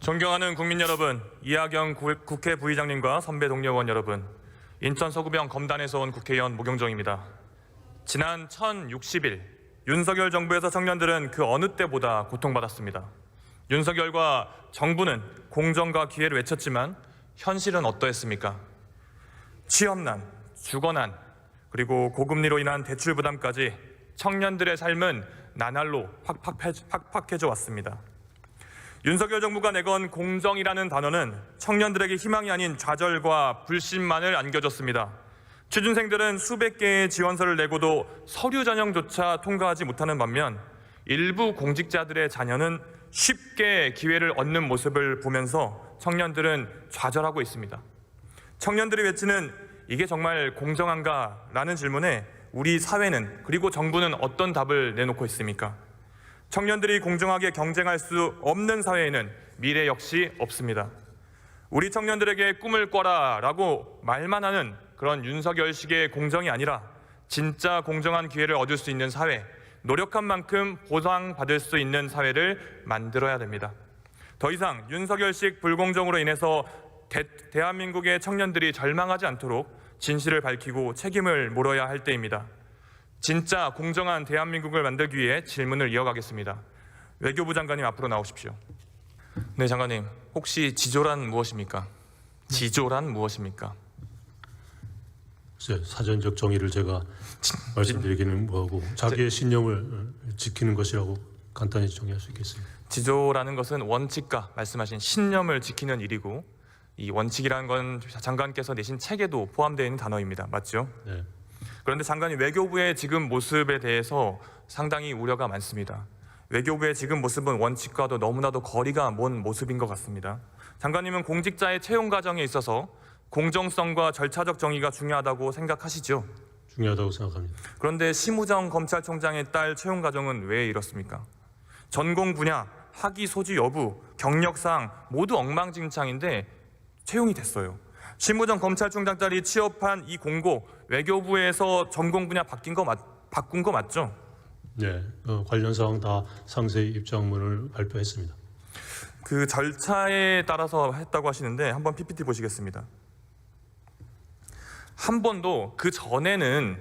존경하는 국민 여러분, 이하경 국회 부의장님과 선배 동료원 여러분, 인천 서구병 검단에서 온 국회의원 모경정입니다. 지난 1060일 윤석열 정부에서 청년들은 그 어느 때보다 고통받았습니다. 윤석열과 정부는 공정과 기회를 외쳤지만 현실은 어떠했습니까? 취업난, 주거난, 그리고 고금리로 인한 대출 부담까지 청년들의 삶은 나날로 팍팍해져 왔습니다. 윤석열 정부가 내건 공정이라는 단어는 청년들에게 희망이 아닌 좌절과 불신만을 안겨줬습니다. 취준생들은 수백 개의 지원서를 내고도 서류 전형조차 통과하지 못하는 반면 일부 공직자들의 자녀는 쉽게 기회를 얻는 모습을 보면서 청년들은 좌절하고 있습니다. 청년들이 외치는 이게 정말 공정한가? 라는 질문에 우리 사회는 그리고 정부는 어떤 답을 내놓고 있습니까? 청년들이 공정하게 경쟁할 수 없는 사회에는 미래 역시 없습니다. 우리 청년들에게 꿈을 꿔라 라고 말만 하는 그런 윤석열식의 공정이 아니라 진짜 공정한 기회를 얻을 수 있는 사회, 노력한 만큼 보상받을 수 있는 사회를 만들어야 됩니다. 더 이상 윤석열식 불공정으로 인해서 대한민국의 청년들이 절망하지 않도록 진실을 밝히고 책임을 물어야 할 때입니다. 진짜 공정한 대한민국을 만들기 위해 질문을 이어가겠습니다. 외교부 장관님 앞으로 나오십시오. 네, 장관님. 혹시 지조란 무엇입니까? 지조란 무엇입니까? 사전적 정의를 제가 말씀드리기는 뭐하고 자기의 신념을 지키는 것이라고 간단히 정의할 수 있겠습니다. 지조라는 것은 원칙과 말씀하신 신념을 지키는 일이고 이 원칙이라는 건 장관께서 내신 책에도 포함되어 있는 단어입니다. 맞죠? 네. 그런데 장관님, 외교부의 지금 모습에 대해서 상당히 우려가 많습니다. 외교부의 지금 모습은 원칙과도 너무나도 거리가 먼 모습인 것 같습니다. 장관님은 공직자의 채용 과정에 있어서 공정성과 절차적 정의가 중요하다고 생각하시죠? 중요하다고 생각합니다. 그런데 심우정 검찰총장의 딸 채용 과정은 왜 이렇습니까? 전공 분야, 학위 소지 여부, 경력사항 모두 엉망진창인데 채용이 됐어요. 심우정 검찰총장 딸이 취업한 이 공고, 외교부에서 전공 분야 바꾼 거 맞죠? 네, 관련 사항 다 상세히 입장문을 발표했습니다. 그 절차에 따라서 했다고 하시는데 한번 PPT 보시겠습니다. 한 번도 그 전에는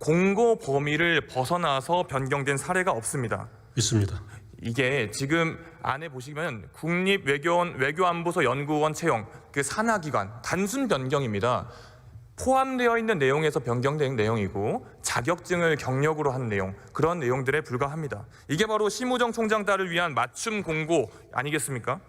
공고 범위를 벗어나서 변경된 사례가 없습니다. 있습니다. 이게 지금 안에 보시면 국립외교원 외교안보소 연구원 채용 그 산하기관 단순 변경입니다. 포함되어 있는 내용에서 변경된 내용이고 자격증을 경력으로 한 내용, 그런 내용들에 불과합니다. 이게 바로 심우정 총장 딸을 위한 맞춤 공고 아니겠습니까?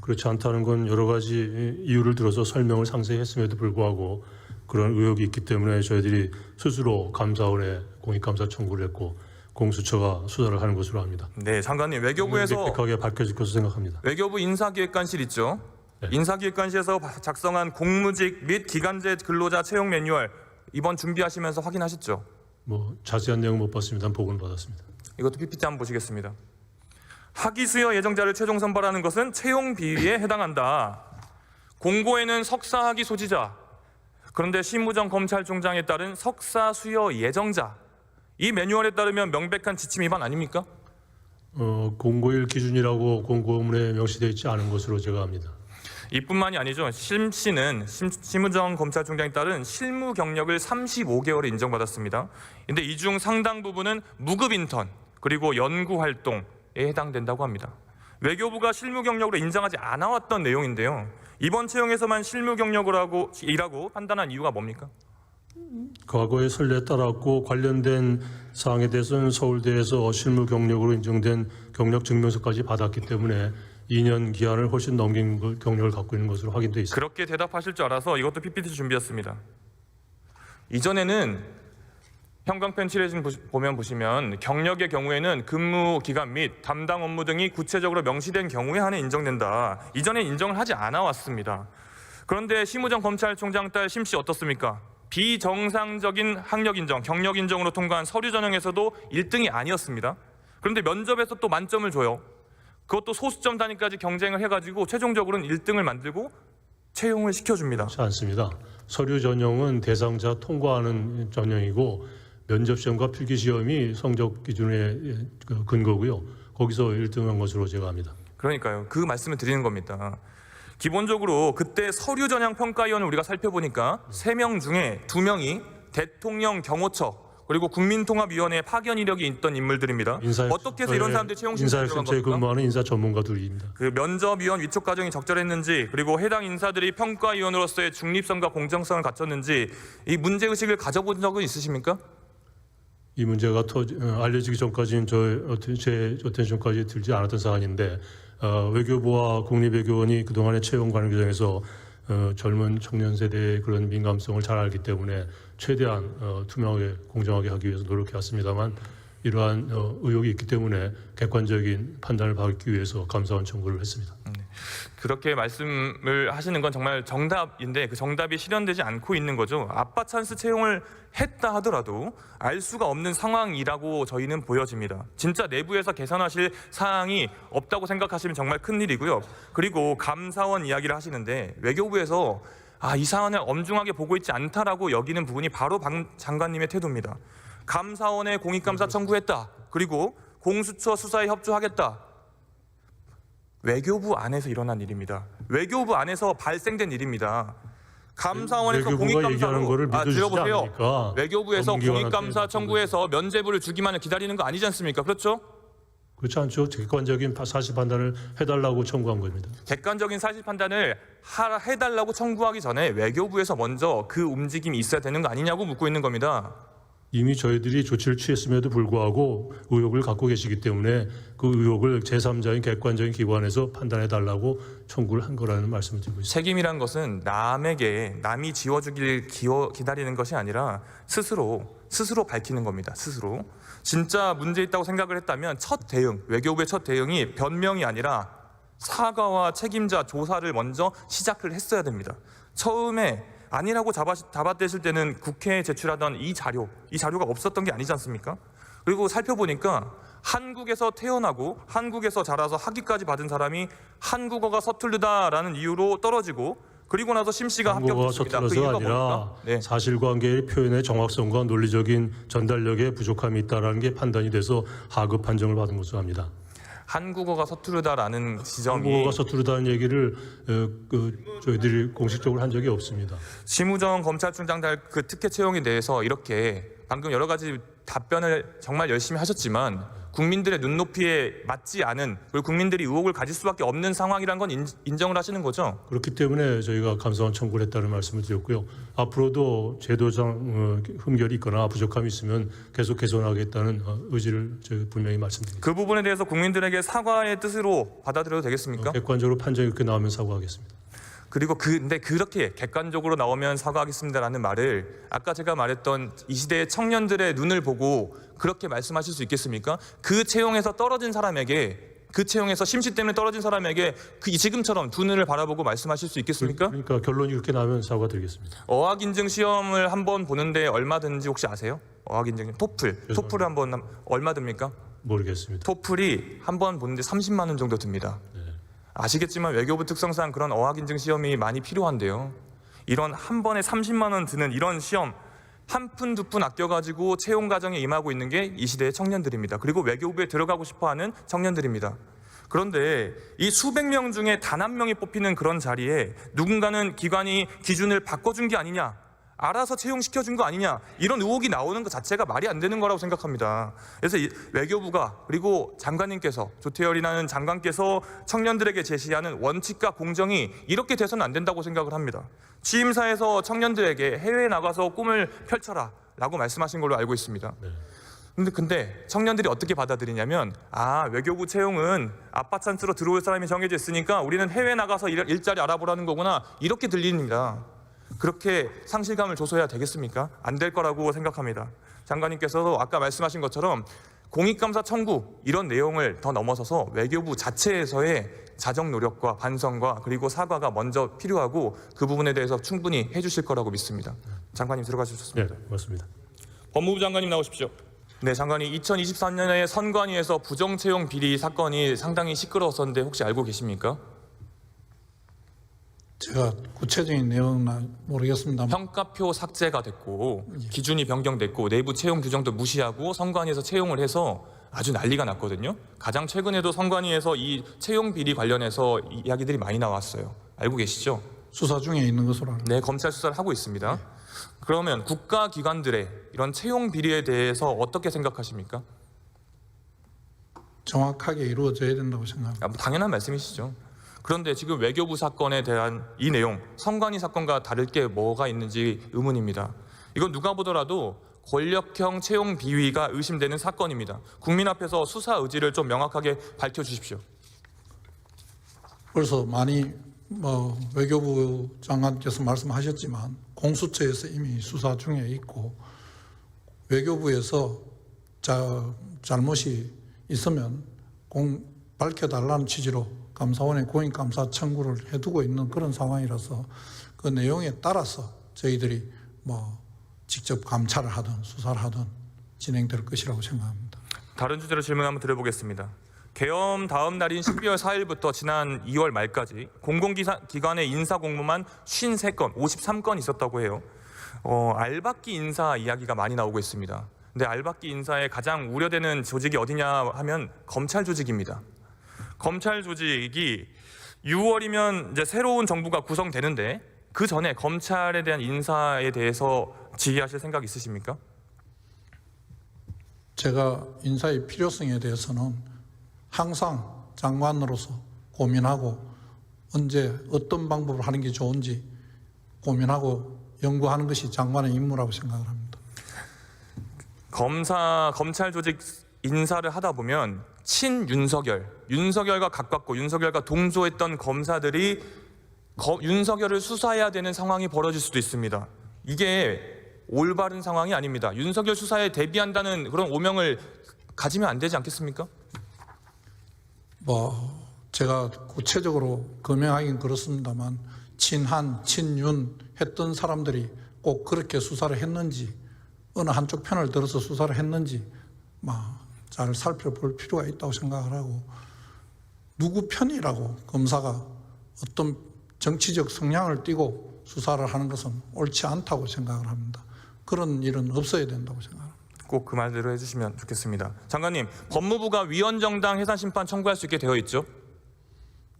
그렇지 않다는 건 여러 가지 이유를 들어서 설명을 상세히 했음에도 불구하고 그런 의혹이 있기 때문에 저희들이 스스로 감사원에 공익감사 청구를 했고 공수처가 수사를 하는 것으로 압니다. 네, 장관님, 외교부에서 명백하게 밝혀질 것으로 생각합니다. 외교부 인사기획관실 있죠? 네. 인사기획관실에서 작성한 공무직 및 기간제 근로자 채용 매뉴얼 이번 준비하시면서 확인하셨죠? 자세한 내용 못 봤습니다. 보고는 받았습니다. 이것도 PPT 한번 보시겠습니다. 학위 수여 예정자를 최종 선발하는 것은 채용 비리에 해당한다. 공고에는 석사 학위 소지자, 그런데 심우정 검찰총장에 따른 석사 수여 예정자, 이 매뉴얼에 따르면 명백한 지침 위반 아닙니까? 공고일 기준이라고 공고문에 명시되어 있지 않은 것으로 제가 압니다. 이뿐만이 아니죠. 심우정 검찰총장에 따른 실무 경력을 35개월에 인정받았습니다. 그런데 이 중 상당 부분은 무급 인턴 그리고 연구 활동에 해당된다고 합니다. 외교부가 실무 경력으로 인정하지 않아 왔던 내용인데요. 이번 채용에서만 실무 경력이라고 판단한 이유가 뭡니까? 과거의 선례에 따랐고 관련된 사항에 대해서는 서울대에서 실무 경력으로 인정된 경력 증명서까지 받았기 때문에 2년 기한을 훨씬 넘긴 경력을 갖고 있는 것으로 확인돼 있습니다. 그렇게 대답하실 줄 알아서 이것도 PPT 준비했습니다. 이전에는 형광펜 칠해진 보시면 경력의 경우에는 근무 기간 및 담당 업무 등이 구체적으로 명시된 경우에 한해 인정된다. 이전에 인정을 하지 않아 왔습니다. 그런데 심우정 검찰총장 딸 심 씨 어떻습니까? 비정상적인 학력 인정, 경력 인정으로 통과한 서류 전형에서도 1등이 아니었습니다. 그런데 면접에서 또 만점을 줘요. 그것도 소수점 단위까지 경쟁을 해가지고 최종적으로는 1등을 만들고 채용을 시켜줍니다. 그렇지 않습니다. 서류 전형은 대상자 통과하는 전형이고 면접시험과 필기시험이 성적 기준의 근거고요. 거기서 1등한 것으로 제가 압니다. 그러니까요. 그 말씀을 드리는 겁니다. 기본적으로 그때 서류 전형 평가위원을 우리가 살펴보니까 3명 중에 2명이 대통령 경호처 그리고 국민통합위원회에 파견 이력이 있던 인물들입니다. 어떻게 해서 이런 사람들이 채용심사에 들어간 인사혁신처에 겁니까? 근무하는 인사 전문가들입니다. 그 면접위원 위촉 과정이 적절했는지 그리고 해당 인사들이 평가위원으로서의 중립성과 공정성을 갖췄는지 이 문제의식을 가져본 적은 있으십니까? 이 문제가 알려지기 전까지는 제 어텐션까지 들지 않았던 사안인데 외교부와 국립외교원이 그동안의 채용 관련 규정에서 젊은 청년 세대의 그런 민감성을 잘 알기 때문에 최대한 투명하게 공정하게 하기 위해서 노력해왔습니다만 이러한 의혹이 있기 때문에 객관적인 판단을 받기 위해서 감사원 청구를 했습니다. 그렇게 말씀을 하시는 건 정말 정답인데 그 정답이 실현되지 않고 있는 거죠. 아빠 찬스 채용을 했다 하더라도 알 수가 없는 상황이라고 저희는 보여집니다. 진짜 내부에서 개선하실 사항이 없다고 생각하시면 정말 큰일이고요. 그리고 감사원 이야기를 하시는데 외교부에서 이 사안을 엄중하게 보고 있지 않다라고 여기는 부분이 바로 방 장관님의 태도입니다. 감사원에 공익감사 청구했다. 그리고 공수처 수사에 협조하겠다. 외교부 안에서 일어난 일입니다. 외교부 안에서 발생된 일입니다. 감사원에서 외교부가 얘기하는 거를 공익감사로 믿어주지 들어보세요. 않으니까 외교부에서 전문기관한테 공익감사 청구해서 면죄부를 주기만을 기다리는 거 아니지 않습니까? 그렇죠? 그렇지 않죠. 객관적인 사실 판단을 해달라고 청구한 겁니다. 객관적인 사실 판단을 해달라고 청구하기 전에 외교부에서 먼저 그 움직임이 있어야 되는 거 아니냐고 묻고 있는 겁니다. 이미 저희들이 조치를 취했음에도 불구하고 의혹을 갖고 계시기 때문에 그 의혹을 제3자인 객관적인 기관에서 판단해달라고 청구를 한 거라는 말씀을 드리고 있습니다. 책임이란 것은 남이 지워주길 기다리는 것이 아니라 스스로 밝히는 겁니다. 스스로. 진짜 문제 있다고 생각을 했다면 외교부의 첫 대응이 변명이 아니라 사과와 책임자 조사를 먼저 시작을 했어야 됩니다. 처음에 아니라고 잡아떼실 때는 국회에 제출하던 이 자료가 없었던 게 아니지 않습니까? 그리고 살펴보니까 한국에서 태어나고 한국에서 자라서 학위까지 받은 사람이 한국어가 서툴르다라는 이유로 떨어지고 그리고 나서 심 씨가 한국어가 합격했습니다. 그 서툴러서가 이유가 아니라 뭡니까? 네. 사실관계의 표현의 정확성과 논리적인 전달력에 부족함이 있다는 게 판단이 돼서 하급 판정을 받은 것으로 합니다. 한국어가 서투르다라는 지점이 한국어가 서투르다는 얘기를 저희들이 공식적으로 한 적이 없습니다. 심우정 검찰총장 그 특혜 채용에 대해서 이렇게 방금 여러 가지 답변을 정말 열심히 하셨지만 국민들의 눈높이에 맞지 않은 그리고 국민들이 의혹을 가질 수밖에 없는 상황이란 건 인정을 하시는 거죠? 그렇기 때문에 저희가 감사원 청구를 했다는 말씀을 드렸고요. 앞으로도 제도상 흠결이 있거나 부족함이 있으면 계속 개선하겠다는 의지를 저희 분명히 말씀드립니다. 그 부분에 대해서 국민들에게 사과의 뜻으로 받아들여도 되겠습니까? 객관적으로 판정이 그렇게 나오면 사과하겠습니다. 그리고 근데 그렇게 객관적으로 나오면 사과하겠습니다라는 말을 아까 제가 말했던 이 시대의 청년들의 눈을 보고 그렇게 말씀하실 수 있겠습니까? 그 채용에서 떨어진 사람에게 그 채용에서 심시 때문에 떨어진 사람에게 지금처럼 두 눈을 바라보고 말씀하실 수 있겠습니까? 그러니까 결론이 그렇게 나오면 사과드리겠습니다. 어학인증 시험을 한번 보는데 얼마 드는지 혹시 아세요? 어학인증 토플을 한번 얼마 듭니까? 모르겠습니다. 토플이 한번 보는데 30만 원 정도 듭니다. 아시겠지만 외교부 특성상 그런 어학인증 시험이 많이 필요한데요. 이런 한 번에 30만 원 드는 이런 시험 한 푼 두 푼 아껴가지고 채용 과정에 임하고 있는 게 이 시대의 청년들입니다. 그리고 외교부에 들어가고 싶어하는 청년들입니다. 그런데 이 수백 명 중에 단 한 명이 뽑히는 그런 자리에 누군가는 기관이 기준을 바꿔준 게 아니냐, 알아서 채용시켜준 거 아니냐, 이런 의혹이 나오는 것 자체가 말이 안 되는 거라고 생각합니다. 그래서 외교부가 그리고 장관님께서 조태열이라는 장관께서 청년들에게 제시하는 원칙과 공정이 이렇게 돼서는 안 된다고 생각을 합니다. 취임사에서 청년들에게 해외에 나가서 꿈을 펼쳐라 라고 말씀하신 걸로 알고 있습니다. 근데 청년들이 어떻게 받아들이냐면 외교부 채용은 아빠 찬스로 들어올 사람이 정해져 있으니까 우리는 해외 나가서 일자리 알아보라는 거구나 이렇게 들립니다. 그렇게 상실감을 줘서야 되겠습니까? 안 될 거라고 생각합니다. 장관님께서도 아까 말씀하신 것처럼 공익감사 청구 이런 내용을 더 넘어서서 외교부 자체에서의 자정 노력과 반성과 그리고 사과가 먼저 필요하고 그 부분에 대해서 충분히 해주실 거라고 믿습니다. 장관님 들어가주셨습니다. 네, 맞습니다. 법무부 장관님 나오십시오. 네, 장관님 2023년에 선관위에서 부정채용 비리 사건이 상당히 시끄러웠었는데 혹시 알고 계십니까? 제가 구체적인 내용은 모르겠습니다만 평가표 삭제가 됐고 기준이 변경됐고 내부 채용 규정도 무시하고 선관위에서 채용을 해서 아주 난리가 났거든요. 가장 최근에도 선관위에서 이 채용 비리 관련해서 이야기들이 많이 나왔어요. 알고 계시죠? 수사 중에 있는 것으로 알고 네, 검찰 수사를 하고 있습니다. 그러면 국가기관들의 이런 채용 비리에 대해서 어떻게 생각하십니까? 정확하게 이루어져야 된다고 생각합니다. 뭐 당연한 말씀이시죠. 그런데 지금 외교부 사건에 대한 이 내용, 선관위 사건과 다를 게 뭐가 있는지 의문입니다. 이건 누가 보더라도 권력형 채용 비위가 의심되는 사건입니다. 국민 앞에서 수사 의지를 좀 명확하게 밝혀주십시오. 벌써 많이 외교부 장관께서 말씀하셨지만 공수처에서 이미 수사 중에 있고 외교부에서 잘못이 있으면 밝혀달라는 취지로 감사원에 고인감사 청구를 해두고 있는 그런 상황이라서 그 내용에 따라서 저희들이 직접 감찰을 하든 수사를 하든 진행될 것이라고 생각합니다. 다른 주제로 질문 한번 드려보겠습니다. 계엄 다음 날인 12월 4일부터 지난 2월 말까지 공공기관의 인사 공모만 53건, 53건 있었다고 해요. 알박기 인사 이야기가 많이 나오고 있습니다. 근데 알박기 인사에 가장 우려되는 조직이 어디냐 하면 검찰 조직입니다. 검찰 조직이 6월이면 이제 새로운 정부가 구성되는데 그 전에 검찰에 대한 인사에 대해서 지휘하실 생각 있으십니까? 제가 인사의 필요성에 대해서는 항상 장관으로서 고민하고 언제 어떤 방법을 하는 게 좋은지 고민하고 연구하는 것이 장관의 임무라고 생각을 합니다. 검찰 조직 인사를 하다 보면 윤석열과 가깝고 윤석열과 동조했던 검사들이 윤석열을 수사해야 되는 상황이 벌어질 수도 있습니다. 이게 올바른 상황이 아닙니다. 윤석열 수사에 대비한다는 그런 오명을 가지면 안 되지 않겠습니까? 제가 구체적으로 금명하긴 그렇습니다만 친한, 친윤 했던 사람들이 꼭 그렇게 수사를 했는지 어느 한쪽 편을 들어서 수사를 했는지 잘 살펴볼 필요가 있다고 생각을 하고 누구 편이라고 검사가 어떤 정치적 성향을 띠고 수사를 하는 것은 옳지 않다고 생각을 합니다. 그런 일은 없어야 된다고 생각합니다. 꼭 그 말대로 해주시면 좋겠습니다. 장관님, 법무부가 위헌정당 해산심판 청구할 수 있게 되어 있죠?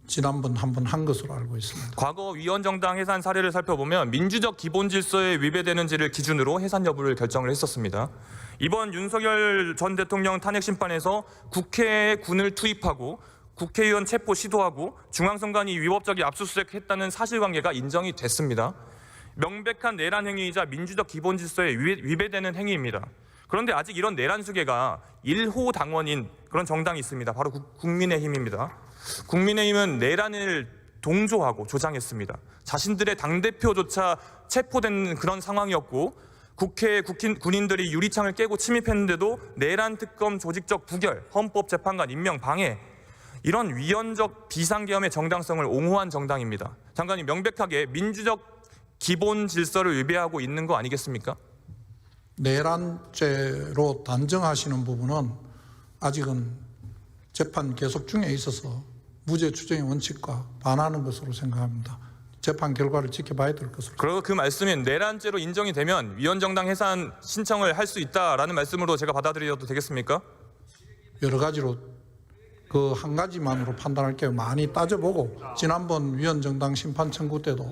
지난번 한 번 한 것으로 알고 있습니다. 과거 위헌정당 해산 사례를 살펴보면 민주적 기본 질서에 위배되는지를 기준으로 해산 여부를 결정을 했었습니다. 이번 윤석열 전 대통령 탄핵 심판에서 국회에 군을 투입하고 국회의원 체포 시도하고 중앙선관위 위법적인 압수수색했다는 사실관계가 인정이 됐습니다. 명백한 내란 행위이자 민주적 기본 질서에 위배되는 행위입니다. 그런데 아직 이런 내란 수괴가 1호 당원인 그런 정당이 있습니다. 바로 국민의힘입니다. 국민의힘은 내란을 동조하고 조장했습니다. 자신들의 당대표조차 체포된 그런 상황이었고 국회에 군인들이 유리창을 깨고 침입했는데도 내란 특검 조직적 부결, 헌법재판관 임명 방해 이런 위헌적 비상계엄의 정당성을 옹호한 정당입니다. 장관님, 명백하게 민주적 기본 질서를 위배하고 있는 거 아니겠습니까? 내란죄로 단정하시는 부분은 아직은 재판 계속 중에 있어서 무죄 추정의 원칙과 반하는 것으로 생각합니다. 재판 결과를 지켜봐야 될 것으로. 그리고 그 말씀인 내란죄로 인정이 되면 위헌정당 해산 신청을 할 수 있다라는 말씀으로 제가 받아들여도 되겠습니까? 여러 가지로 그 한 가지만으로 판단할 게 많이 따져보고 지난번 위헌정당 심판 청구 때도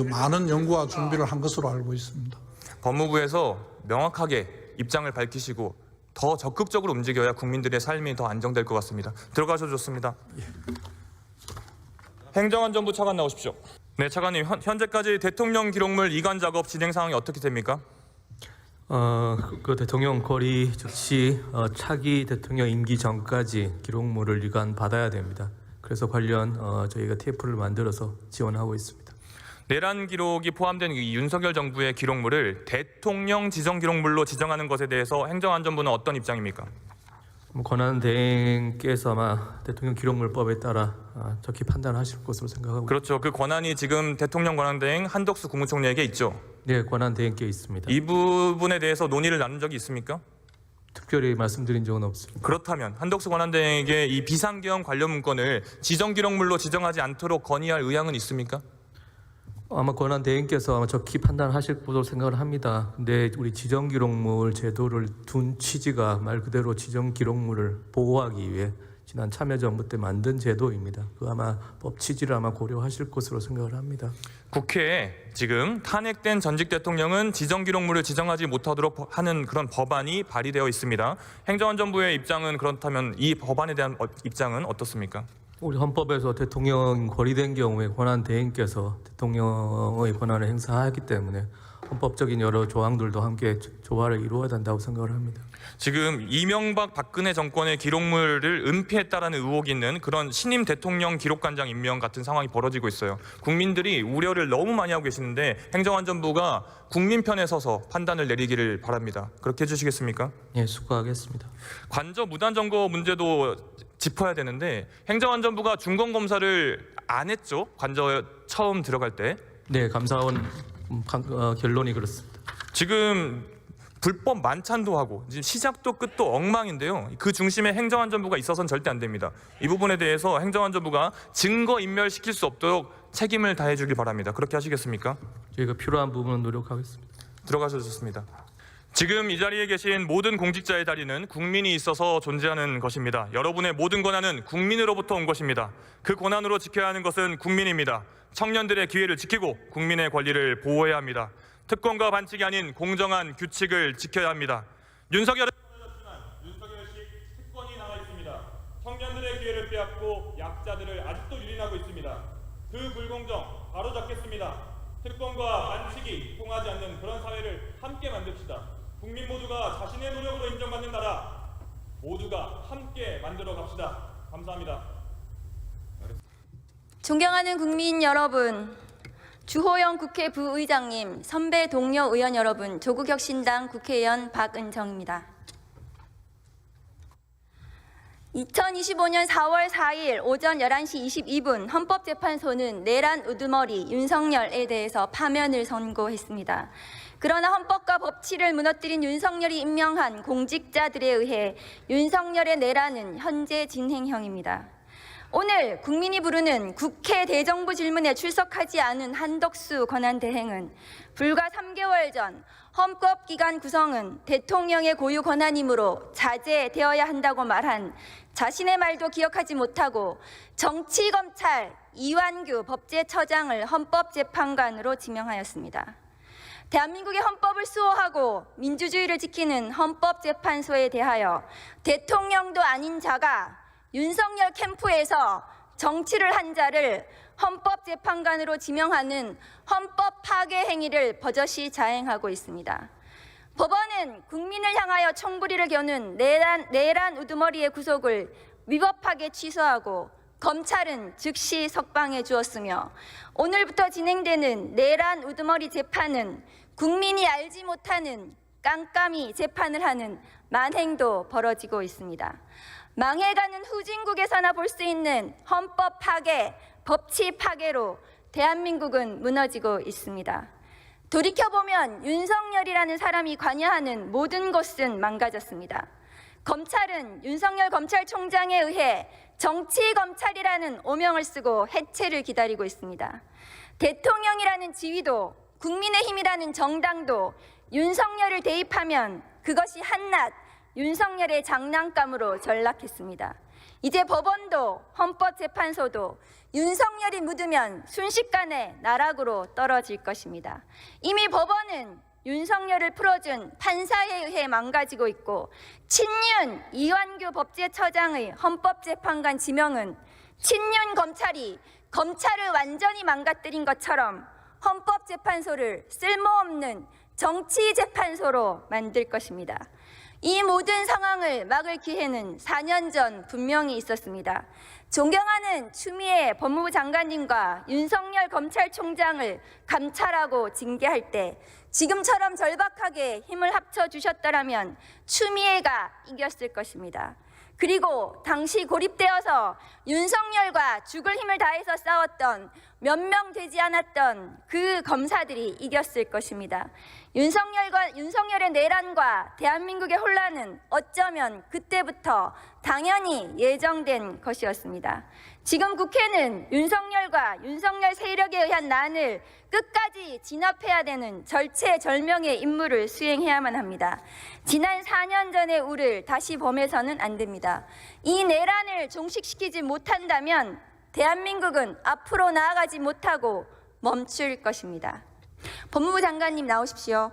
많은 연구와 준비를 한 것으로 알고 있습니다. 법무부에서 명확하게 입장을 밝히시고 더 적극적으로 움직여야 국민들의 삶이 더 안정될 것 같습니다. 들어가셔도 좋습니다. 행정안전부 차관 나오십시오. 네, 차관님, 현재까지 대통령 기록물 이관 작업 진행 상황이 어떻게 됩니까? 그 대통령 거리 즉시 차기 대통령 임기 전까지 기록물을 이관 받아야 됩니다. 그래서 관련 저희가 TF를 만들어서 지원하고 있습니다. 내란 기록이 포함된 이 윤석열 정부의 기록물을 대통령 지정 기록물로 지정하는 것에 대해서 행정안전부는 어떤 입장입니까? 권한대행께서 아마 대통령 기록물법에 따라 적기 판단하실 것으로 생각하고. 그렇죠. 그 권한이 지금 대통령 권한대행 한덕수 국무총리에게 있죠. 네, 권한대행께 있습니다. 이 부분에 대해서 논의를 나눈 적이 있습니까? 특별히 말씀드린 적은 없습니다. 그렇다면 한덕수 권한대행에게 이 비상계엄 관련 문건을 지정 기록물로 지정하지 않도록 건의할 의향은 있습니까? 아마 권한 대행께서 아마 적기 판단하실 것으로 생각을 합니다. 근데 우리 지정 기록물 제도를 둔 취지가 말 그대로 지정 기록물을 보호하기 위해 지난 참여정부 때 만든 제도입니다. 그 아마 법 취지를 아마 고려하실 것으로 생각을 합니다. 국회에 지금 탄핵된 전직 대통령은 지정 기록물을 지정하지 못하도록 하는 그런 법안이 발의되어 있습니다. 행정안전부의 입장은 그렇다면 이 법안에 대한 입장은 어떻습니까? 우리 헌법에서 대통령 거리된 경우에 권한 대행께서 대통령의 권한을 행사하기 때문에 헌법적인 여러 조항들도 함께 조화를 이루어야 된다고 생각을 합니다. 지금 이명박 박근혜 정권의 기록물을 은폐했다라는 의혹이 있는 그런 신임 대통령 기록관장 임명 같은 상황이 벌어지고 있어요. 국민들이 우려를 너무 많이 하고 계시는데 행정안전부가 국민 편에 서서 판단을 내리기를 바랍니다. 그렇게 해주시겠습니까? 예, 수고하겠습니다. 관저 무단 점거 문제도 짚어야 되는데 행정안전부가 중검검사를 안 했죠? 관저 처음 들어갈 때. 네, 감사원 결론이 그렇습니다. 지금 불법 만찬도 하고 지금 시작도 끝도 엉망인데요. 그 중심에 행정안전부가 있어서는 절대 안 됩니다. 이 부분에 대해서 행정안전부가 증거 인멸시킬 수 없도록 책임을 다해 주길 바랍니다. 그렇게 하시겠습니까? 저희가 필요한 부분은 노력하겠습니다. 들어가셔주셨습니다. 지금 이 자리에 계신 모든 공직자의 자리는 국민이 있어서 존재하는 것입니다. 여러분의 모든 권한은 국민으로부터 온 것입니다. 그 권한으로 지켜야 하는 것은 국민입니다. 청년들의 기회를 지키고 국민의 권리를 보호해야 합니다. 특권과 반칙이 아닌 공정한 규칙을 지켜야 합니다. 윤석열은 윤석열식 특권이 남아 있습니다. 청년들의 기회를 빼앗고 약자들을 아직도 유린하고 있습니다. 그 불공정 바로잡겠습니다. 특권과 반칙이 통하지 않는 그런 사회를 함께 만듭시다. 국민 모두가 자신의 노력으로 인정받는 나라 모두가 함께 만들어 갑시다. 감사합니다. 존경하는 국민 여러분, 주호영 국회 부의장님, 선배 동료 의원 여러분, 조국혁신당 국회의원 박은정입니다. 2025년 4월 4일 오전 11시 22분 헌법재판소는 내란 우두머리 윤석열에 대해서 파면을 선고했습니다. 그러나 헌법과 법치를 무너뜨린 윤석열이 임명한 공직자들에 의해 윤석열의 내란은 현재 진행형입니다. 오늘 국민이 부르는 국회 대정부 질문에 출석하지 않은 한덕수 권한대행은 불과 3개월 전 헌법기관 구성은 대통령의 고유 권한이므로 자제되어야 한다고 말한 자신의 말도 기억하지 못하고 정치검찰 이완규 법제처장을 헌법재판관으로 지명하였습니다. 대한민국의 헌법을 수호하고 민주주의를 지키는 헌법재판소에 대하여 대통령도 아닌 자가 윤석열 캠프에서 정치를 한 자를 헌법재판관으로 지명하는 헌법 파괴 행위를 버젓이 자행하고 있습니다. 법원은 국민을 향하여 총부리를 겨눈 내란 우두머리의 구속을 위법하게 취소하고 검찰은 즉시 석방해 주었으며 오늘부터 진행되는 내란 우두머리 재판은 국민이 알지 못하는 깜깜이 재판을 하는 만행도 벌어지고 있습니다. 망해가는 후진국에서나 볼 수 있는 헌법 파괴, 법치 파괴로 대한민국은 무너지고 있습니다. 돌이켜보면 윤석열이라는 사람이 관여하는 모든 것은 망가졌습니다. 검찰은 윤석열 검찰총장에 의해 정치검찰이라는 오명을 쓰고 해체를 기다리고 있습니다. 대통령이라는 지위도 국민의힘이라는 정당도 윤석열을 대입하면 그것이 한낱 윤석열의 장난감으로 전락했습니다. 이제 법원도 헌법재판소도 윤석열이 묻으면 순식간에 나락으로 떨어질 것입니다. 이미 법원은 윤석열을 풀어준 판사에 의해 망가지고 있고 친윤 이완규 법제처장의 헌법재판관 지명은 친윤 검찰이 검찰을 완전히 망가뜨린 것처럼 헌법재판소를 쓸모없는 정치재판소로 만들 것입니다. 이 모든 상황을 막을 기회는 4년 전 분명히 있었습니다. 존경하는 추미애 법무부 장관님과 윤석열 검찰총장을 감찰하고 징계할 때 지금처럼 절박하게 힘을 합쳐주셨더라면 추미애가 이겼을 것입니다. 그리고 당시 고립되어서 윤석열과 죽을 힘을 다해서 싸웠던 몇 명 되지 않았던 그 검사들이 이겼을 것입니다. 윤석열의 내란과 대한민국의 혼란은 어쩌면 그때부터 당연히 예정된 것이었습니다. 지금 국회는 윤석열과 윤석열 세력에 의한 난을 끝까지 진압해야 되는 절체절명의 임무를 수행해야만 합니다. 지난 4년 전의 우를 다시 범해서는 안 됩니다. 이 내란을 종식시키지 못한다면 대한민국은 앞으로 나아가지 못하고 멈출 것입니다. 법무부 장관님 나오십시오.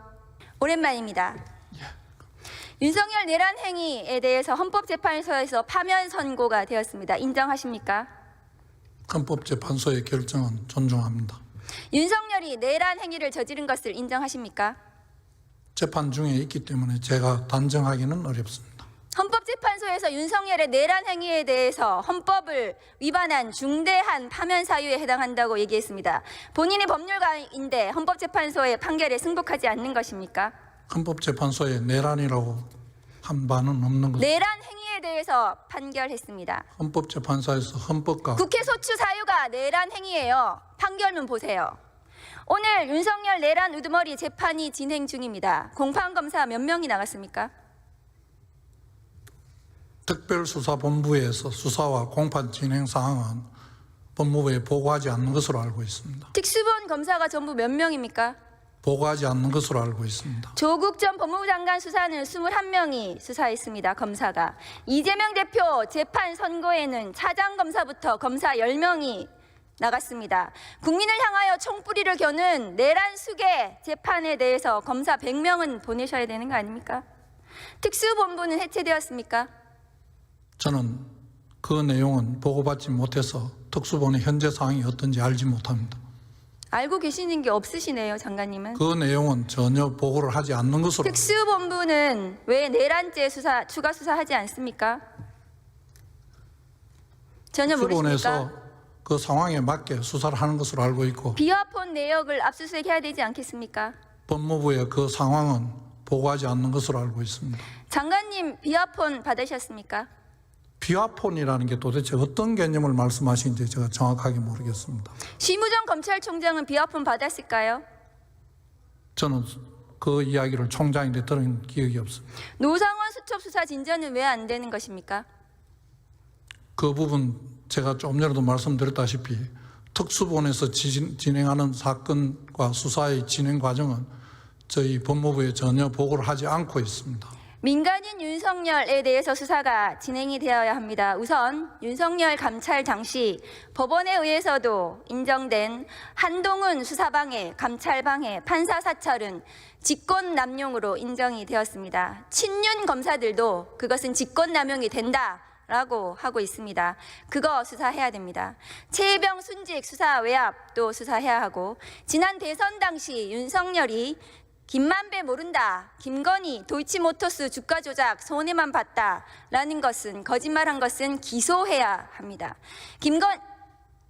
오랜만입니다. 윤석열 내란 행위에 대해서 헌법재판소에서 파면 선고가 되었습니다. 인정하십니까? 헌법재판소의 결정은 존중합니다. 윤석열이 내란 행위를 저지른 것을 인정하십니까? 재판 중에 있기 때문에 제가 단정하기는 어렵습니다. 헌법재판소에서 윤석열의 내란 행위에 대해서 헌법을 위반한 중대한 파면 사유에 해당한다고 얘기했습니다. 본인이 법률가인데 헌법재판소의 판결에 승복하지 않는 것입니까? 헌법재판소의 내란이라고 한 바는 없는 것입니다. 내란 행위에 대해서 판결했습니다. 헌법재판소에서 헌법과 국회 소추 사유가 내란 행위예요. 판결문 보세요. 오늘 윤석열 내란 우두머리 재판이 진행 중입니다. 공판검사 몇 명이 나갔습니까? 특별수사본부에서 수사와 공판 진행 사항은 법무부에 보고하지 않는 것으로 알고 있습니다. 특수본 검사가 전부 몇 명입니까? 보고하지 않는 것으로 알고 있습니다. 조국 전 법무부 장관 수사는 21명이 수사했습니다. 검사가. 이재명 대표 재판 선고에는 차장검사부터 검사 10명이 나갔습니다. 국민을 향하여 총뿌리를 겨눈 내란 수계 재판에 대해서 검사 100명은 보내셔야 되는 거 아닙니까? 특수본부는 해체되었습니까? 저는 그 내용은 보고받지 못해서 특수본의 현재 상황이 어떤지 알지 못합니다. 알고 계시는 게 없으시네요, 장관님은. 그 내용은 전혀 보고를 하지 않는 것으로 특수본부는 왜 내란죄 수사, 추가 수사하지 않습니까? 전혀 모르십니까? 특수본에서 그 상황에 맞게 수사를 하는 것으로 알고 있고 비화폰 내역을 압수수색해야 되지 않겠습니까? 법무부의 그 상황은 보고하지 않는 것으로 알고 있습니다. 장관님 비화폰 받으셨습니까? 비화폰이라는 게 도대체 어떤 개념을 말씀하시는지 제가 정확하게 모르겠습니다. 심우정 검찰총장은 비화폰 받았을까요? 저는 그 이야기를 총장인데 들은 기억이 없습니다. 노상원 수첩수사 진전은 왜 안 되는 것입니까? 그 부분 제가 조금 전에도 말씀드렸다시피 특수본에서 진행하는 사건과 수사의 진행 과정은 저희 법무부에 전혀 보고를 하지 않고 있습니다. 민간인 윤석열에 대해서 수사가 진행이 되어야 합니다. 우선 윤석열 감찰 당시 법원에 의해서도 인정된 한동훈 수사방해, 감찰방해, 판사 사찰은 직권남용으로 인정이 되었습니다. 친윤 검사들도 그것은 직권남용이 된다라고 하고 있습니다. 그거 수사해야 됩니다. 최혜병 순직 수사 외압도 수사해야 하고 지난 대선 당시 윤석열이 김만배 모른다, 김건희 도이치모터스 주가 조작 손해만 봤다라는 것은 거짓말한 것은 기소해야 합니다.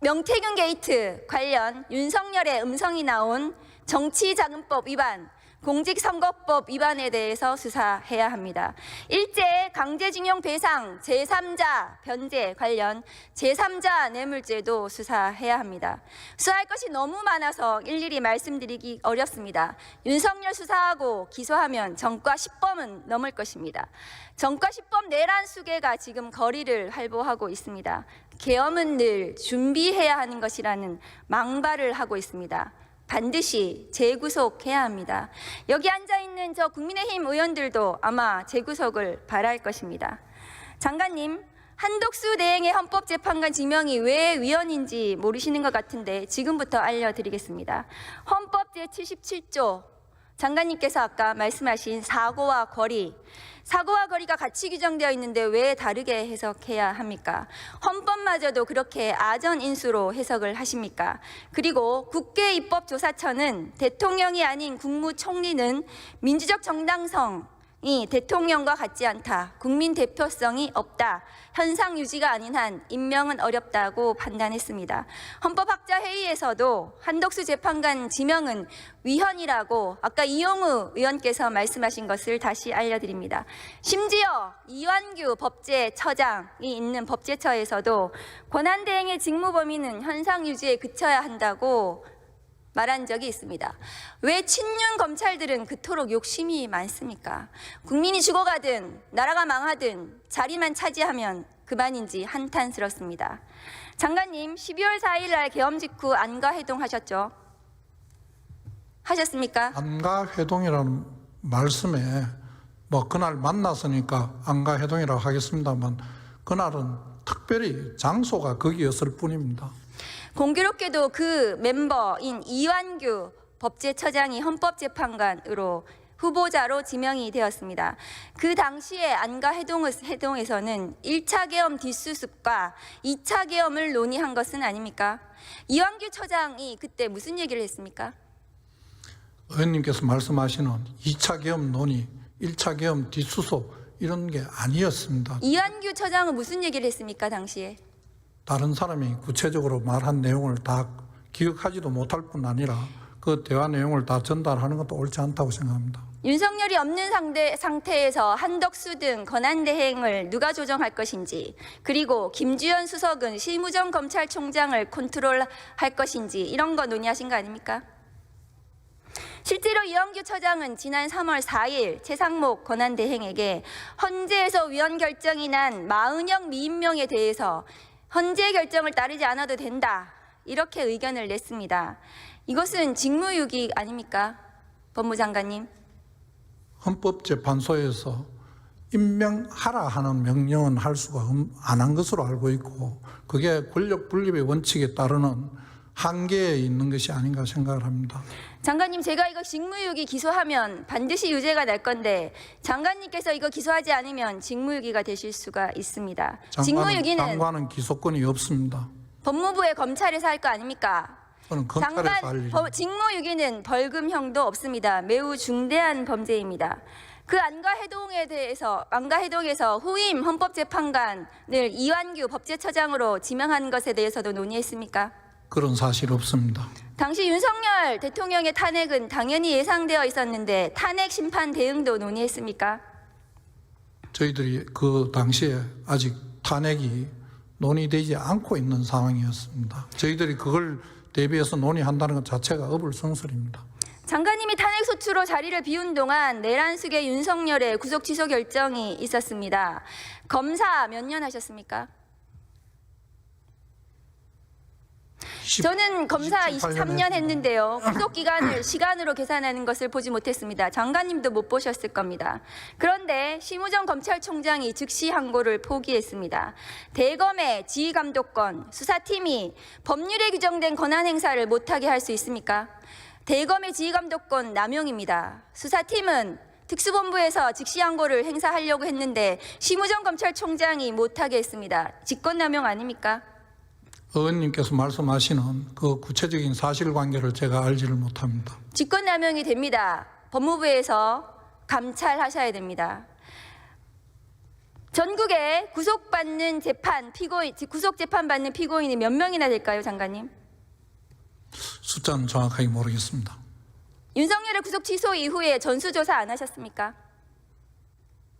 명태균 게이트 관련 윤석열의 음성이 나온 정치자금법 위반, 공직선거법 위반에 대해서 수사해야 합니다. 일제 강제징용 배상 제3자 변제 관련 제3자 뇌물죄도 수사해야 합니다. 수사할 것이 너무 많아서 일일이 말씀드리기 어렵습니다. 윤석열 수사하고 기소하면 전과 10범은 넘을 것입니다. 전과 10범 내란 수계가 지금 거리를 활보하고 있습니다. 계엄은 늘 준비해야 하는 것이라는 망발을 하고 있습니다. 반드시 재구속해야 합니다. 여기 앉아있는 저 국민의힘 의원들도 아마 재구속을 바랄 것입니다. 장관님, 한덕수 대행의 헌법재판관 지명이 왜 위헌인지 모르시는 것 같은데 지금부터 알려드리겠습니다. 헌법 제77조 장관님께서 아까 말씀하신 사고와 거리가 같이 규정되어 있는데 왜 다르게 해석해야 합니까? 헌법마저도 그렇게 아전인수로 해석을 하십니까? 그리고 국회입법조사처는 대통령이 아닌 국무총리는 민주적 정당성이 대통령과 같지 않다, 국민 대표성이 없다, 현상 유지가 아닌 한 임명은 어렵다고 판단했습니다. 헌법학자회의에서도 한덕수 재판관 지명은 위헌이라고 아까 이용우 의원께서 말씀하신 것을 다시 알려드립니다. 심지어 이완규 법제처장이 있는 법제처에서도 권한대행의 직무 범위는 현상 유지에 그쳐야 한다고 말한 적이 있습니다. 왜 친윤 검찰들은 그토록 욕심이 많습니까? 국민이 죽어가든 나라가 망하든 자리만 차지하면 그만인지 한탄스럽습니다. 장관님, 12월 4일 날 계엄 직후 안가 회동하셨죠? 하셨습니까? 안가 회동이라는 말씀에 뭐 그날 만났으니까 안가 회동이라고 하겠습니다만 그날은 특별히 장소가 거기였을 뿐입니다. 공교롭게도 그 멤버인 이완규 법제처장이 헌법재판관으로 후보자로 지명이 되었습니다. 그 당시에 안가 회동에서는 1차 계엄 뒷수습과 2차 계엄을 논의한 것은 아닙니까? 이완규 처장이 그때 무슨 얘기를 했습니까? 의원님께서 말씀하시는 2차 계엄 논의, 1차 계엄 뒷수습 이런 게 아니었습니다. 이완규 처장은 무슨 얘기를 했습니까, 당시에? 다른 사람이 구체적으로 말한 내용을 다 기억하지도 못할 뿐 아니라 그 대화 내용을 다 전달하는 것도 옳지 않다고 생각합니다. 윤석열이 없는 상태에서 한덕수 등 권한대행을 누가 조정할 것인지, 그리고 김주현 수석은 심우정 검찰총장을 컨트롤할 것인지 이런 거 논의하신 거 아닙니까? 실제로 이완규 처장은 지난 3월 4일 최상목 권한대행에게 헌재에서 위헌 결정이 난 마은영 미임명에 대해서 헌재 결정을 따르지 않아도 된다, 이렇게 의견을 냈습니다. 이것은 직무유기 아닙니까, 법무장관님? 헌법재판소에서 임명하라 하는 명령은 할 수가 안 한 것으로 알고 있고 그게 권력 분립의 원칙에 따르는 한계에 있는 것이 아닌가 생각을 합니다. 장관님, 제가 이거 직무유기 기소하면 반드시 유죄가 날 건데 장관님께서 이거 기소하지 않으면 직무유기가 되실 수가 있습니다. 직무유기는 장관은 기소권이 없습니다. 법무부의 검찰에서 할 거 아닙니까? 그건 검찰에서 할 일입니다. 직무유기는 벌금형도 없습니다. 매우 중대한 범죄입니다. 그 안가회동에서 후임 헌법재판관을 이완규 법제처장으로 지명한 것에 대해서도 논의했습니까? 그런 사실 없습니다. 당시 윤석열 대통령의 탄핵은 당연히 예상되어 있었는데 탄핵 심판 대응도 논의했습니까? 저희들이 그 당시에 아직 탄핵이 논의되지 않고 있는 상황이었습니다. 저희들이 그걸 대비해서 논의한다는 것 자체가 어불성설입니다. 장관님이 탄핵 소추로 자리를 비운 동안 내란숙의 윤석열의 구속 취소 결정이 있었습니다. 검사 몇 년 하셨습니까? 저는 검사 23년 했는데요. 구속 기간을 시간으로 계산하는 것을 보지 못했습니다. 장관님도 못 보셨을 겁니다. 그런데 심우정 검찰총장이 즉시 항고를 포기했습니다. 대검의 지휘감독권, 수사팀이 법률에 규정된 권한 행사를 못하게 할 수 있습니까? 대검의 지휘감독권 남용입니다. 수사팀은 특수본부에서 즉시 항고를 행사하려고 했는데 심우정 검찰총장이 못하게 했습니다. 직권남용 아닙니까? 의원님께서 말씀하시는 그 구체적인 사실관계를 제가 알지를 못합니다. 직권남용이 됩니다. 법무부에서 감찰하셔야 됩니다. 전국에 구속받는 구속 재판 받는 피고인이 몇 명이나 될까요, 장관님? 숫자는 정확하게 모르겠습니다. 윤석열의 구속 취소 이후에 전수조사 안 하셨습니까?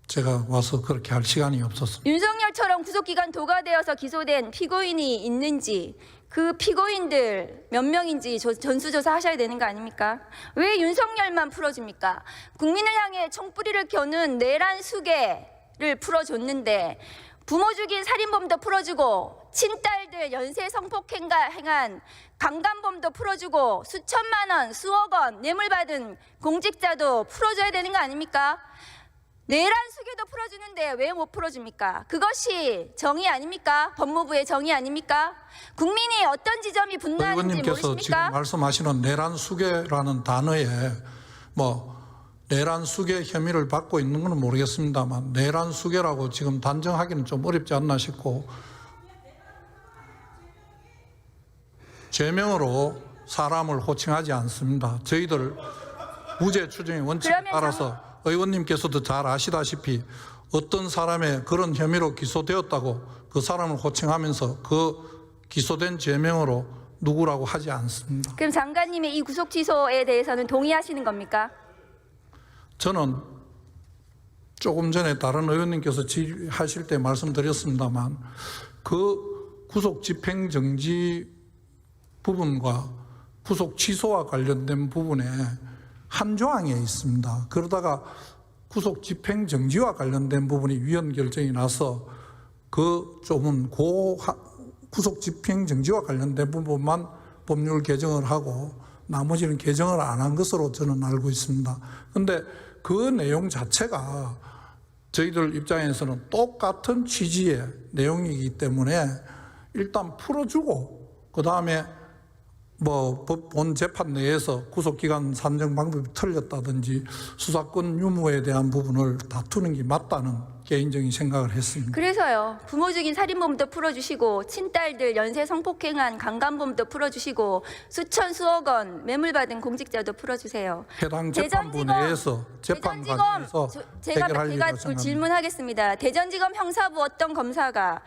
제가 와서 그렇게 할 시간이 없었습니다. 윤석열처럼 구속기간 도가되어서 기소된 피고인이 있는지, 그 피고인들 몇 명인지 전수조사 하셔야 되는 거 아닙니까? 왜 윤석열만 풀어줍니까? 국민을 향해 총뿌리를 겨눈 내란 수괴를 풀어줬는데 부모 죽인 살인범도 풀어주고 친딸들 연쇄 성폭행한 강간범도 풀어주고 수천만 원, 수억 원 뇌물 받은 공직자도 풀어줘야 되는 거 아닙니까? 내란 수괴도 풀어주는데 왜 못 풀어줍니까? 그것이 정의 아닙니까? 법무부의 정의 아닙니까? 국민이 어떤 지점이 분노하는지 의원님께서 지금 모르십니까? 말씀하시는 내란 수괴라는 단어에 내란 수괴 혐의를 받고 있는 건 모르겠습니다만 내란 수괴라고 지금 단정하기는 좀 어렵지 않나 싶고 죄명으로 사람을 호칭하지 않습니다. 저희들 무죄 추정의 원칙에 따라서 의원님께서도 잘 아시다시피 어떤 사람의 그런 혐의로 기소되었다고 그 사람을 호칭하면서 그 기소된 죄명으로 누구라고 하지 않습니다. 그럼 장관님의 이 구속 취소에 대해서는 동의하시는 겁니까? 저는 조금 전에 다른 의원님께서 질의하실 때 말씀드렸습니다만 그 구속 집행정지 부분과 구속 취소와 관련된 부분에 한 조항에 있습니다. 그러다가 구속 집행정지와 관련된 부분이 위헌 결정이 나서 그 조문 구속 집행 정지와 관련된 부분만 법률 개정을 하고 나머지는 개정을 안 한 것으로 저는 알고 있습니다. 그런데 그 내용 자체가 저희들 입장에서는 똑같은 취지의 내용이기 때문에 일단 풀어주고 그 다음에 뭐 본 재판 내에서 구속기간 산정 방법이 틀렸다든지 수사권 유무에 대한 부분을 다투는 게 맞다는 개인적인 생각을 했습니다. 그래서요. 부모 죽인 살인범도 풀어주시고 친딸들 연쇄 성폭행한 강간범도 풀어주시고 수천 수억 원 매물받은 공직자도 풀어주세요. 해당 재판부 내에서 재판관에서 제가 해결할 일이라고 생각합니다. 질문하겠습니다. 대전지검 형사부 어떤 검사가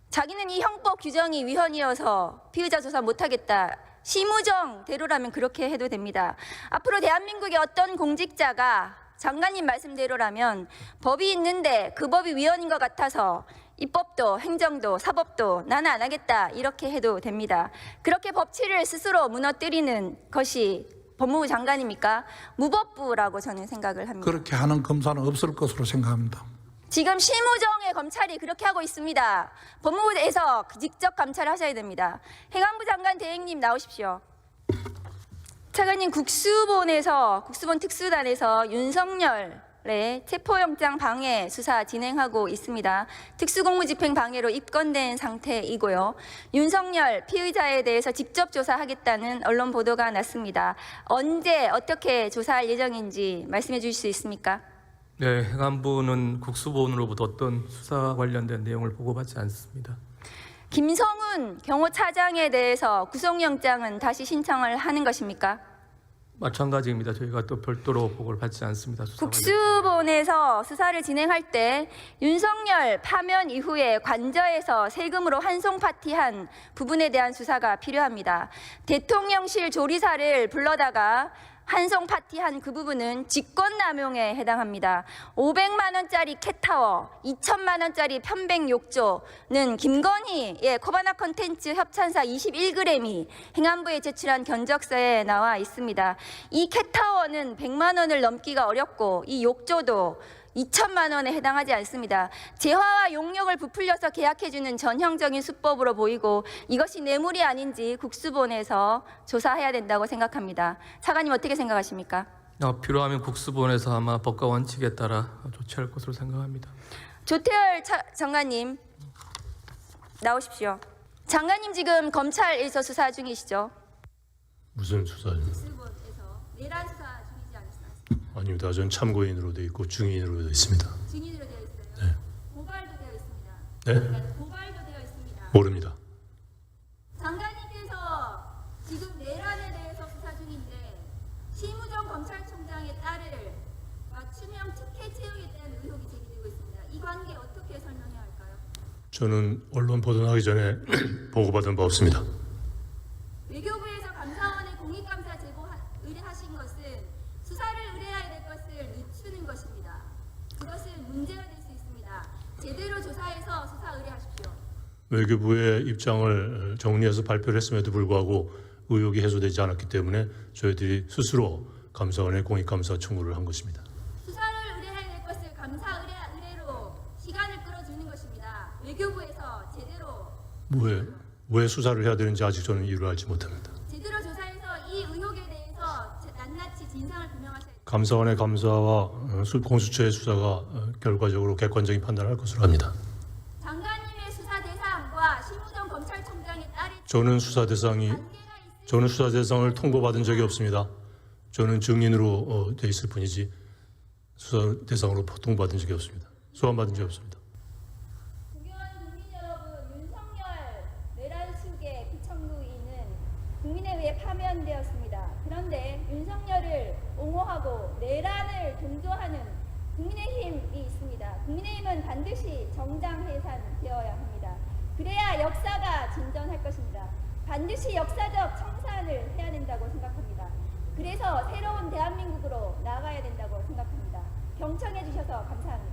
자기는 이 형법 규정이 위헌이어서 피의자 조사 못하겠다. 심우정대로라면 그렇게 해도 됩니다. 앞으로 대한민국의 어떤 공직자가 장관님 말씀대로라면 법이 있는데 그 법이 위헌인 것 같아서 입법도 행정도 사법도 나는 안 하겠다 이렇게 해도 됩니다. 그렇게 법치를 스스로 무너뜨리는 것이 법무부 장관입니까? 무법부라고 저는 생각을 합니다. 그렇게 하는 검사는 없을 것으로 생각합니다. 지금 심우정의 검찰이 그렇게 하고 있습니다. 법무부에서 직접 감찰하셔야 됩니다. 행안부 장관 대행님 나오십시오. 차관님 국수본 특수단에서 윤석열의 체포영장 방해 수사 진행하고 있습니다. 특수공무집행 방해로 입건된 상태이고요. 윤석열 피의자에 대해서 직접 조사하겠다는 언론 보도가 났습니다. 언제 어떻게 조사할 예정인지 말씀해 주실 수 있습니까? 네, 행안부는 국수본으로부터 어떤 수사 관련된 내용을 보고받지 않습니다. 김성훈 경호차장에 대해서 구속영장은 다시 신청을 하는 것입니까? 마찬가지입니다. 저희가 또 별도로 보고를 받지 않습니다. 수사 관련. 국수본에서 수사를 진행할 때 윤석열 파면 이후에 관저에서 세금으로 환송 파티한 부분에 대한 수사가 필요합니다. 대통령실 조리사를 불러다가 환송 파티한 그 부분은 직권남용에 해당합니다. 500만 원짜리 캣타워, 2천만 원짜리 편백 욕조는 김건희의 코바나 콘텐츠 협찬사 21g이 행안부에 제출한 견적서에 나와 있습니다. 이 캣타워는 100만 원을 넘기가 어렵고 이 욕조도 2천만 원에 해당하지 않습니다. 재화와 용역을 부풀려서 계약해주는 전형적인 수법으로 보이고 이것이 뇌물이 아닌지 국수본에서 조사해야 된다고 생각합니다. 차관님 어떻게 생각하십니까? 필요하면 국수본에서 아마 법과 원칙에 따라 조치할 것으로 생각합니다. 조태열 장관님 나오십시오. 장관님 지금 검찰에서 수사 중이시죠? 무슨 수사죠? 국수본에서 내란 수사 중이지 않습니까? 아닙니다. 전 참고인으로 돼 있고 증인으로 돼 있습니다. 증인으로 되어 있어요. 네. 고발도 되어 있습니다. 네? 고발도 되어 있습니다. 모릅니다. 장관님께서 지금 내란에 대해서 수사 중인데 심우정 검찰총장의 딸을 맞춤형 특혜 채용에 대한 의혹이 제기되고 있습니다. 이 관계 어떻게 설명해야 할까요? 저는 언론 보도하기 전에 보고받은 바 없습니다. 외교부에서 감사원에 공익감사 의뢰하신 것은 수사를 의뢰해야 될 것을 늦추는 것입니다. 그것은 문제가 될 수 있습니다. 제대로 조사해서 수사 의뢰하십시오. 외교부의 입장을 정리해서 발표를 했음에도 불구하고 의혹이 해소되지 않았기 때문에 저희들이 스스로 감사원에 공익감사 청구를 한 것입니다. 수사를 의뢰해야 될 것을 감사 의뢰로 시간을 끌어주는 것입니다. 외교부에서 제대로 왜 수사를 해야 되는지 아직 저는 이유를 알지 못합니다. 제대로 조사해서 이 의혹에 대해서 낱낱이 진상을 규명하셔야 됩니다. 감사원의 감사와 공수처의 수사가 결과적으로 객관적인 판단을 할 것으로 합니다. 장관님의 수사 대상과 심우정 검찰총장의 딸이 저는 수사 대상을 통보받은 적이 없습니다. 저는 증인으로 돼 있을 뿐이지 수사 대상으로 통보받은 적이 없습니다. 소환받은 적이 없습니다. 국회의원 국민 여러분, 윤석열 내란 수계 피청구인은 국민의회에 파면되었습니다. 그런데 윤석열을 옹호하고 내란을 동조하는 국민의힘이 있습니다. 국민의힘은 반드시 정당 해산되어야 합니다. 그래야 역사가 진전할 것입니다. 반드시 역사적 청산을 해야 된다고 생각합니다. 그래서 새로운 대한민국으로 나아가야 된다고 생각합니다. 경청해 주셔서 감사합니다.